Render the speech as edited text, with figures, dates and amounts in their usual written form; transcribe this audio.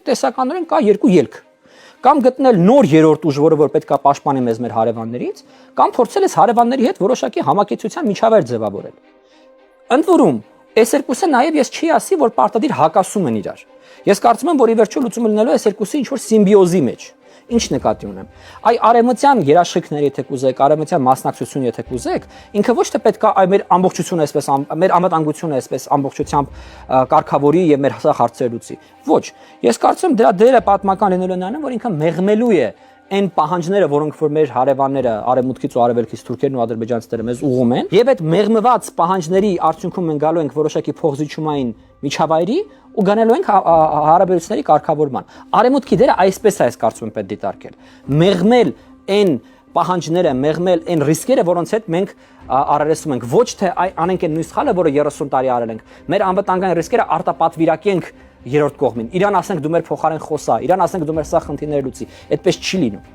տեսեք, տեսականորեն կա երկու ելք։ Կամ գտնել նոր երրորդ ուժ, որը որ պետքա պաշտպանի մեզ մեր հարևաններից, կամ փորձել ես հարևանների հետ որոշակի համակեցության միջավայր ձևավորել։ Ընդ որում, այս երկուսը նաև ես չի ասի, որ պարտադիր հակասում են իրար։ Ես կարծում եմ, որ ի վերջո լուծումը լինելու է այս երկուսի ինչ-որ սիմբիոզի մեջ։ Ինչ նկատի ունեմ։ Այ արևմտյան երաշխիքներ, եթե կուզեք, արևմտյան մասնակցություն, եթե կուզեք, ինքը ոչ թե պետքա մեր ամբողջությունը այսպես մեր անվտանգությունը այսպես ամբողջությամբ կարգավորի եւ մեր հսախ հարցեր լուծի։ Ոչ, ես կարծում եմ դրա դերը պատմական լինելու է նրան, որ ինքը մեղմելու է այն պահանջները, որոնք որ մեր հարևանները արևմուտքից ու արևելքից թուրքերն ու ադրբեջանցիները մեզ ուղում են, եւ այդ մեղմված պահանջների արդյունքում մենք գալու ենք որոշակի փոխզիջումային միջավայրի ու գանելու ենք հարաբերությունների կարգավորման։ Արևմուտքի դերը այսպես է, այս կարծում եմ պետք դիտարկել։ Մեղմել այն պահանջները, մեղմել այն ռիսկերը, որոնց հետ մենք առերեսում ենք, ոչ թե անենք այն նույն սխալը, որը 30 տարի արել ենք։ Մեր անվտանգային ռիսկերը արտապատվիրակենք երրորդ կողմին։ Իրան ասենք դու մեր փոխարեն խոսա, իրան ասենք դու մեր սա խնդիրները լուծի։ Այդպես չի լինում։